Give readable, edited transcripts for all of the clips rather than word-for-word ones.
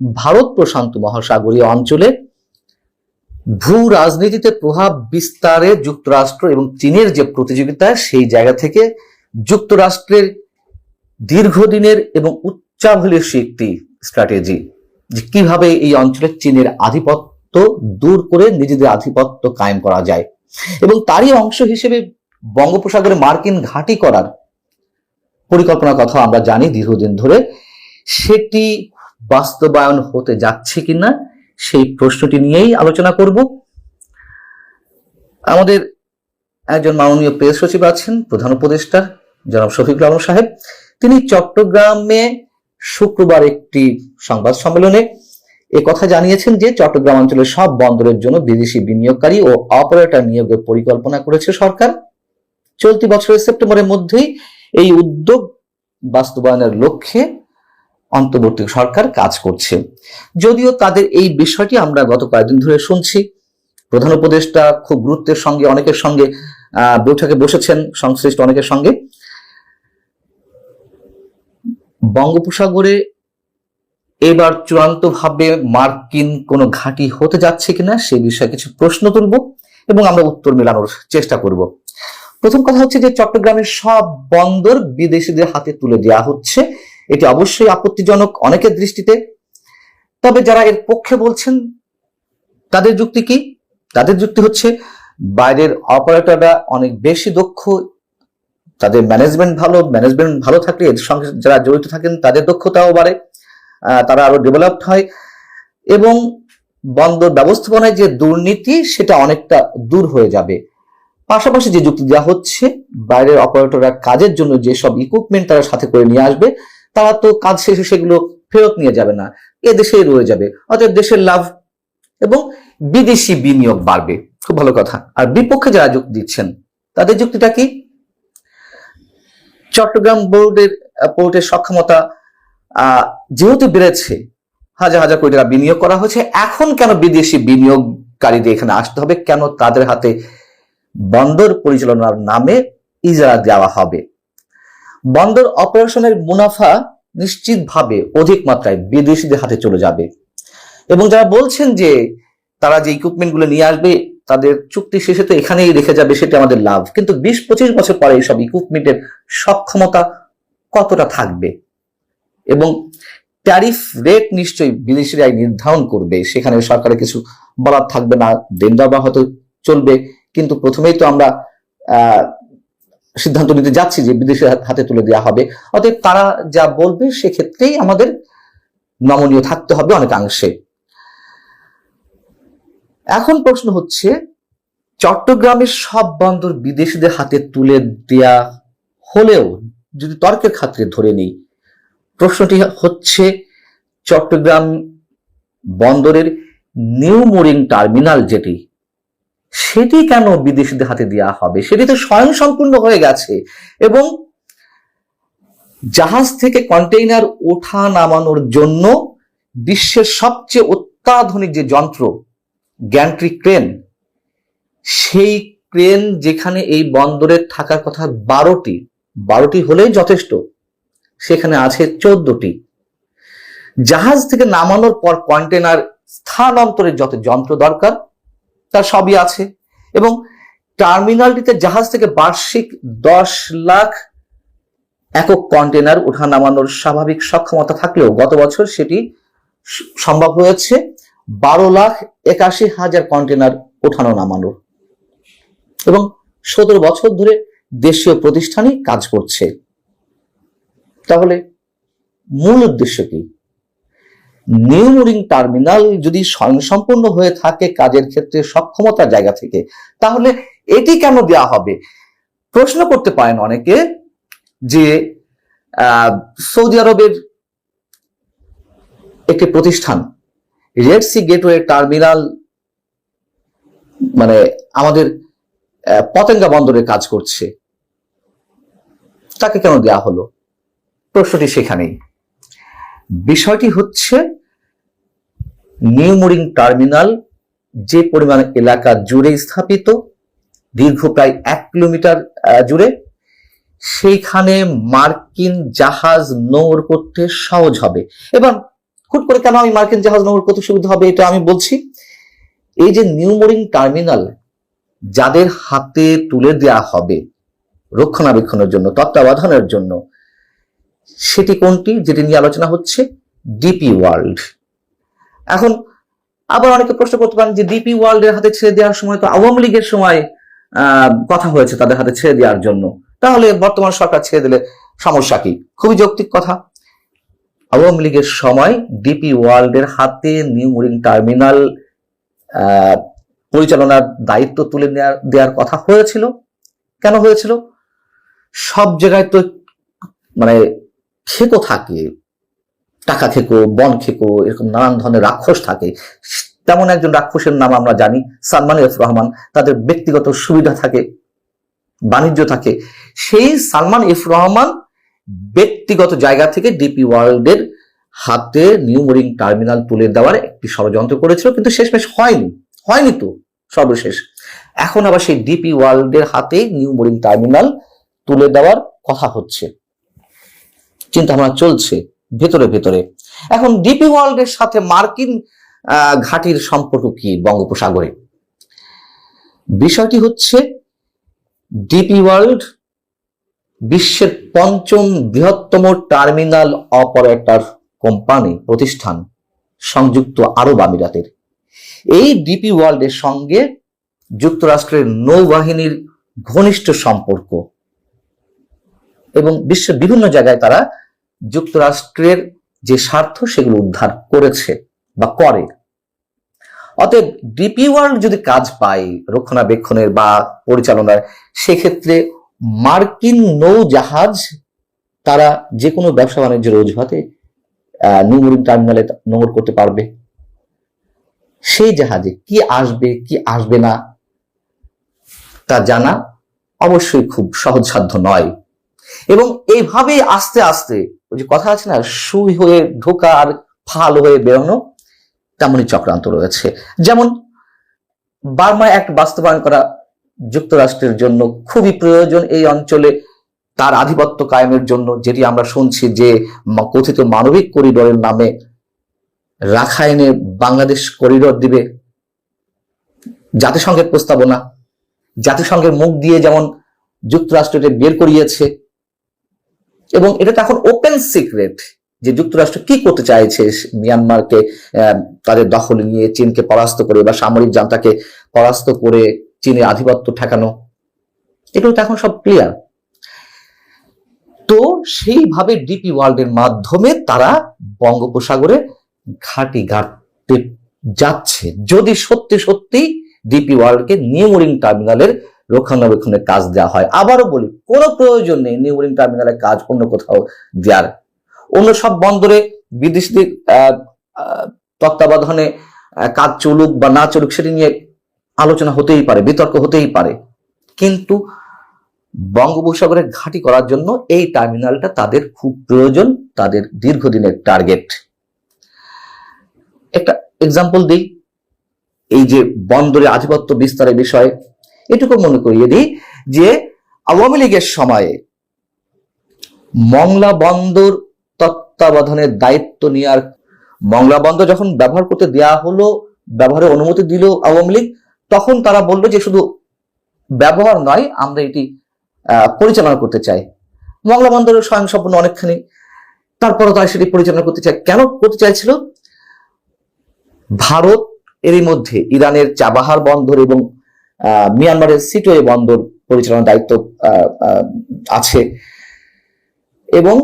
ভারত প্রশান্ত মহাসাগরীয় অঞ্চলে ভূ রাজনীতিতে প্রভাব বিস্তারে যুক্তরাষ্ট্র এবং চীনের যে প্রতিযোগিতা, সেই জায়গা থেকে যুক্তরাষ্ট্রের দীর্ঘদিনের এবং উচ্চাভিলাষী একটি স্ট্র্যাটেজি, যে কিভাবে এই অঞ্চলে চীনের আধিপত্য দূর করে নিজেদের আধিপত্য কায়েম করা যায়, এবং তারই অংশ হিসেবে বঙ্গোপসাগরে মার্কিন ঘাঁটি করার পরিকল্পনার কথা আমরা জানি দীর্ঘদিন ধরে। সেটি বাস্তবায়ন হতে যাচ্ছে কিনা সেই প্রশ্নটি নিয়েই আলোচনা করব। আমাদের একজন মাননীয় প্রেস সচিব আছেন, প্রধান উপদেষ্টা জনাব শফিকুল আলম সাহেব। তিনি চট্টগ্রামে শুক্রবার একটি সংবাদ সম্মেলনে কথা জানিয়েছেন যে চট্টগ্রাম অঞ্চলের সব বন্দরের জন্য বিদেশি বিনিয়োগকারী ও অপারেটর নিয়োগের পরিকল্পনা করেছে সরকার। চলতি বছরের সেপ্টেম্বরের মধ্যেই এই উদ্যোগ বাস্তবায়নের লক্ষ্যে অন্তর্বর্তী সরকার কাজ করছে। যদিও তাদের এই বিষয়টি আমরা গত কয়েকদিন ধরে শুনছি, প্রধান উপদেষ্টা খুব গুরুত্বের সঙ্গে অনেকের সঙ্গে বৈঠকে বসেছেন, সংশ্লিষ্ট অনেকের সঙ্গে। বঙ্গোপসাগরে এবার চূড়ান্তভাবে মার্কিন কোনো ঘাঁটি হতে যাচ্ছে কিনা সে বিষয়ে কিছু প্রশ্ন তুলব এবং আমরা উত্তর মেলানোর চেষ্টা করব। প্রথম কথা হচ্ছে যে চট্টগ্রামের সব বন্দর বিদেশিদের হাতে তুলে দেওয়া হচ্ছে। এটি অবশ্যই আপত্তিজনক অনেকের দৃষ্টিতে। তবে যারা এর পক্ষে বলছেন তাদের যুক্তি কি? তাদের যুক্তি হচ্ছে বাইরের অপারেটররা অনেক বেশি দক্ষ, তাদের ম্যানেজমেন্ট ভালো থাকলে এর সঙ্গে যারা জড়িত থাকেন তাদের দক্ষতাও বাড়ে, তারা আরো ডেভেলপড হয়, এবং বন্দর ব্যবস্থাপনায় যে দুর্নীতি সেটা অনেকটা দূর হয়ে যাবে। পাশাপাশি যে যুক্তি দেওয়া হচ্ছে, বাইরের অপারেটররা কাজের জন্য যেসব ইকুইপমেন্ট তারা সাথে করে নিয়ে আসবে, তারা তো কাজ শেষে সেগুলো ফেরত নিয়ে যাবে না, এ দেশেই রয়ে যাবে, অতএব দেশের লাভ এবং বিদেশি বিনিয়োগ বাড়বে। খুব ভালো কথা। আর বিপক্ষে যারা যুক্তি দিচ্ছেন তাদের যুক্তিটা কি? চট্টগ্রাম পোর্টের সক্ষমতা যেহেতু বেড়েছে, হাজার হাজার কোটি টাকা বিনিয়োগ করা হয়েছে, এখন কেন বিদেশি বিনিয়োগকারীদের এখানে আসতে হবে? কেন তাদের হাতে বন্দর পরিচালনার নামে ইজারা দেওয়া হবে? বন্দর অপারেশনের মুনাফা নিশ্চিতভাবে অধিক মাত্রায় বিদেশিদের হাতে চলে যাবে, এবং যারা বলছেন যে তারা যে ইকুইপমেন্ট গুলো নিয়ে আসবে তাদের চুক্তি শেষে তো এখানেই রেখে যাবে, সেটা আমাদের লাভ, কিন্তু 20-25 বছর পরে এইসব ইকুইপমেন্টের সক্ষমতা কতটা থাকবে? এবং ট্যারিফ রেট নিশ্চয়ই বিদেশিরাই নির্ধারণ করবে, সেখানে সরকারের কিছু বলার থাকবে না, দেন দেওয়া হয়তো চলবে, কিন্তু প্রথমেই তো আমরা সিদ্ধান্ত নিতে যাচ্ছি যে বিদেশের হাতে তুলে দেওয়া হবে। অতএব তারা যা বলবে সেক্ষেত্রেই আমাদের নমনীয় থাকতে হবে অনেকাংশে। এখন প্রশ্ন হচ্ছে, চট্টগ্রামের সব বন্দর বিদেশিদের হাতে তুলে দেয়া হলেও যদি তর্কের খাতিরে ধরে নেই, প্রশ্নটি হচ্ছে চট্টগ্রাম বন্দরের নিউ মুরিং টার্মিনাল যেটি, সেটি কেন বিদেশিদের হাতে দেওয়া হবে? সেটি তো স্বয়ংসম্পূর্ণ হয়ে গেছে, এবং জাহাজ থেকে কন্টেইনার ওঠা নামানোর জন্য বিশ্বের সবচেয়ে অত্যাধুনিক যে যন্ত্র গ্যান্ট্রি ক্রেন, সেই ক্রেন যেখানে এই বন্দরে থাকার কথা 12টি হলেই যথেষ্ট, সেখানে আছে 14টি। জাহাজ থেকে নামানোর পর কন্টেইনার স্থানান্তরের যত যন্ত্র দরকার তার সবই আছে, এবং টার্মিনালটিতে জাহাজ থেকে বার্ষিক 10 লাখ একক কন্টেইনার ওঠা নামানোর স্বাভাবিক সক্ষমতা থাকলেও গত বছর সেটি সম্ভব হয়েছে 12,81,000 কন্টেইনার ওঠানো নামানো, এবং 17 বছর ধরে দেশীয় প্রতিষ্ঠানই কাজ করছে। তাহলে মূল উদ্দেশ্য কি? নিউ মুরিং টার্মিনাল যদি স্বয়ংসম্পূর্ণ হয়ে থাকে কাজের ক্ষেত্রে সক্ষমতার জায়গা থেকে, তাহলে এটি কেন দেওয়া হবে? প্রশ্ন করতে পারেন অনেকে যে সৌদি আরবের একটি প্রতিষ্ঠান রেড সি গেটওয়ে টার্মিনাল, মানে আমাদের পতেঙ্গা বন্দরে কাজ করছে, তাকে কেন দেওয়া হলো? প্রশ্নটি সেখানেই। বিষয়টি হচ্ছে নিউ মুরিং টার্মিনাল যে পরিমাণ এলাকা জুড়ে স্থাপিত, দীর্ঘ প্রায় 1 কিলোমিটার জুড়ে, সেইখানে মার্কিন জাহাজ নোঙর করতে সহজ হবে। এবং হুট করে কেন আমি মার্কিন জাহাজ নোঙর করতে সুবিধা হবে এটা আমি বলছি। এই যে নিউ মুরিং টার্মিনাল যাদের হাতে তুলে দেওয়া হবে রক্ষণাবেক্ষণের জন্য, তত্ত্বাবধানের জন্য, সেটি কোনটি যেটি নিয়ে আলোচনা হচ্ছে? DP world. এখন আবার অনেকে প্রশ্ন করতে পারেন যে ডিপি ওয়ার্ল্ডের হাতে ছেড়ে দেওয়ার সময় তো আওয়ামী লীগের সময় কথা হয়েছে তাদের হাতে ছেড়ে দেওয়ার জন্য, তাহলে বর্তমান সরকার ছেড়ে দিলে সমস্যা কি? খুবই যৌক্তিক কথা। আওয়ামী লীগের সময় ডিপি ওয়ার্ল্ডের হাতে নিউ মুরিং টার্মিনাল পরিচালনার দায়িত্ব তুলে দেওয়ার কথা হয়েছিল। কেন হয়েছিল? সব জায়গায় তো মানে খেকো থাকে, টাকা খেকো, বন খেকো, এরকম নানান ধরনের রাক্ষস থাকে। তেমন একজন রাক্ষসের নাম আমরা জানি, সালমান এফ রহমান। তাদের ব্যক্তিগত সুবিধা থাকে, বাণিজ্য থাকে। সেই সালমান এফ রহমান ব্যক্তিগত জায়গা থেকে ডিপি ওয়ার্ল্ডের হাতে নিউ মুরিং টার্মিনাল তুলে দেওয়ার একটি ষড়যন্ত্র করেছিল, কিন্তু শেষমেশ হয়নি তো সর্বশেষ। এখন আবার সেই ডিপি ওয়ার্ল্ডের হাতে নিউ মুরিং টার্মিনাল তুলে দেওয়ার কথা হচ্ছে, চিন্তা ভাবনা চলছে ভেতরে ভেতরে। এখন ডিপি ওয়ার্ল্ডের সাথে মার্কিন ঘাঁটির সম্পর্ক কি বঙ্গোপসাগরে? বিষয়টি হচ্ছে, ডিপি ওয়ার্ল্ড বিশ্বের ৫ম বৃহত্তম টার্মিনাল অপারেটর কোম্পানি প্রতিষ্ঠান সংযুক্ত আরব আমিরাতের। এই ডিপি ওয়ার্ল্ডের সঙ্গে যুক্তরাষ্ট্রের নৌবাহিনীর ঘনিষ্ঠ সম্পর্ক, এবং বিশ্বের বিভিন্ন জায়গায় তারা যুক্তরাষ্ট্রের যে স্বার্থ সেগুলো উদ্ধার করেছে বা করে। অতএব ডিপি ওয়ার্ল্ড যদি কাজ পায় রক্ষণাবেক্ষণের বা পরিচালনার, সেক্ষেত্রে মার্কিন নৌজাহাজ তারা যে কোনো ব্যবসা বাণিজ্যের অজুহাতে নিউ মুরিং টার্মিনালে নোঙর করতে পারবে। সেই জাহাজে কি আসবে কি আসবে না তা জানা অবশ্যই খুব সহজসাধ্য নয়। এবং এইভাবে আস্তে আস্তে, ওই যে কথা আছে না, সুই হয়ে ঢোকা আর ফাল হয়ে বেরোনো, তেমনই চক্রান্ত রয়েছে। যেমন বার্মা অ্যাক্ট বাস্তবায়ন করা যুক্তরাষ্ট্রের জন্য খুবই প্রয়োজন এই অঞ্চলে তার আধিপত্য কায়েমের জন্য, যেটি আমরা শুনছি যে কথিত মানবিক করিডোরের নামে রাখাইনে বাংলাদেশ করিডোর দিবে। জাতিসংঘের প্রস্তাবনা, জাতিসংঘের মুখ দিয়ে যেমন যুক্তরাষ্ট্রকে বের করিয়েছে, এবং এটা তো এখন ওপেন সিক্রেট যে যুক্তরাষ্ট্র কি করতে চাইছে, মিয়ানমারকে তাদের দখলে নিয়ে চীনকে পরাস্ত করে বা সামরিক জান্তাকে পরাস্ত করে চীনের আধিপত্য ঠেকানো, এগুলো তো এখন সব ক্লিয়ার। তো সেইভাবে ডিপি ওয়ার্ল্ডের মাধ্যমে তারা বঙ্গোপসাগরে ঘাঁটি গাড়তে যাচ্ছে, যদি সত্যি সত্যি ডিপি ওয়ার্ল্ডকে নিউ মুরিং টার্মিনালের রক্ষণাবেক্ষণের কাজ দেওয়া হয়। আবারও বলি, কোনো প্রয়োজন নেই নিউ মুরিং টার্মিনালের কাজ অন্য কোথাও দেওয়ার। অন্য সব বন্দরে বিদেশিদের তত্ত্বাবধানে কাজ চলুক বা না চলুক, সেটি নিয়ে আলোচনা হতেই পারে, বিতর্ক হতেই পারে, কিন্তু বঙ্গোপসাগরে ঘাঁটি করার জন্য এই টার্মিনালটা তাদের খুব প্রয়োজন, তাদের দীর্ঘদিনের টার্গেট। একটা এক্সাম্পল দিই, এই যে বন্দরে আধিপত্য বিস্তারের বিষয়ে এটুকু মনে করিয়ে দিই যে আওয়ামী লীগের সময়ে মংলা বন্দর তত্ত্বাবধানের দায়িত্ব নেওয়ার, মংলা বন্দর যখন ব্যবহার করতে দেওয়া হলো, ব্যবহারের অনুমতি দিল আওয়ামী লীগ, তখন তারা বললো যে শুধু ব্যবহার নয়, আমরা এটি পরিচালনা করতে চাই। মংলা বন্দরের স্বয়ংসম্পূর্ণ অনেকখানি, তারপরে তারা সেটি পরিচালনা করতে চায়। কেন করতে চাইছিল? ভারত এরই মধ্যে ইরানের চাবাহার বন্দর এবং মিয়ানমারের সিটোয়ে বন্দর পরিচালনার দায়িত্ব আছে, এবং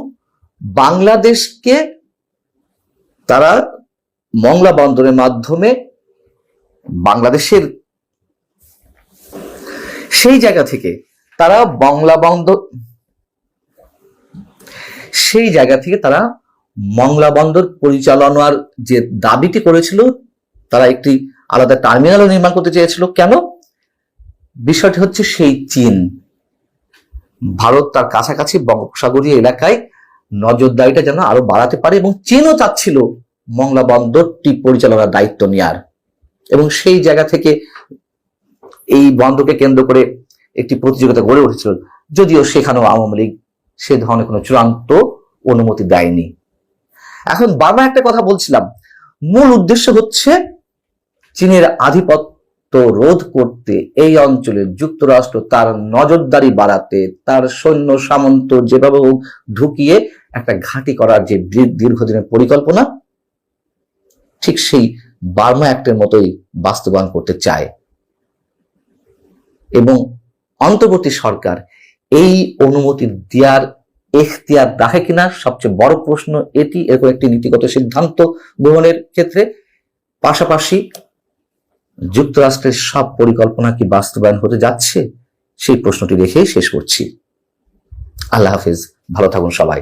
বাংলাদেশকে তারা মংলা বন্দরের মাধ্যমে বাংলাদেশের সেই জায়গা থেকে তারা মংলা বন্দর পরিচালনার যে দাবিটি করেছিল, তারা একটি আলাদা টার্মিনালও নির্মাণ করতে চেয়েছিল। কেন? বিষয়টি হচ্ছে সেই চীন, ভারত তার কাছাকাছি বঙ্গোপসাগরীয় এলাকায় নজরদারিটা যেন আরো বাড়াতে পারে, এবং চীনও চাচ্ছিল মংলা বন্দরটি পরিচালনার দায়িত্ব নেয়ার, এবং সেই জায়গা থেকে এই বন্দরকে কেন্দ্র করে একটি প্রতিযোগিতা গড়ে উঠেছিল, যদিও সেখানেও আওয়ামী লীগ সে ধরনের কোনো চূড়ান্ত অনুমতি দেয়নি। এখন বারবার একটা কথা বলছিলাম, মূল উদ্দেশ্য হচ্ছে চীনের আধিপত্য রোধ করতে এই অঞ্চলে যুক্তরাষ্ট্র তার নজরদারি বাড়াতে, তার সৈন্য সামন্ত যেভাবে হোক ঢুকিয়ে একটা ঘাঁটি করার যে দীর্ঘদিনের পরিকল্পনা, ঠিক সেই বার্মা অ্যাক্টের মতোই বাস্তবায়ন করতে চায়। এবং অন্তর্বর্তী সরকার এই অনুমতি দেওয়ার এখতিয়ার রাখে কিনা, সবচেয়ে বড় প্রশ্ন এটি। এরকম একটি নীতিগত সিদ্ধান্ত গ্রহণের ক্ষেত্রে পাশাপাশি যুক্তরাষ্ট্রের সব পরিকল্পনা কি বাস্তবায়ন হতে যাচ্ছে, সেই প্রশ্নটি রেখেই শেষ করছি। আল্লাহ হাফিজ, ভালো থাকুন সবাই।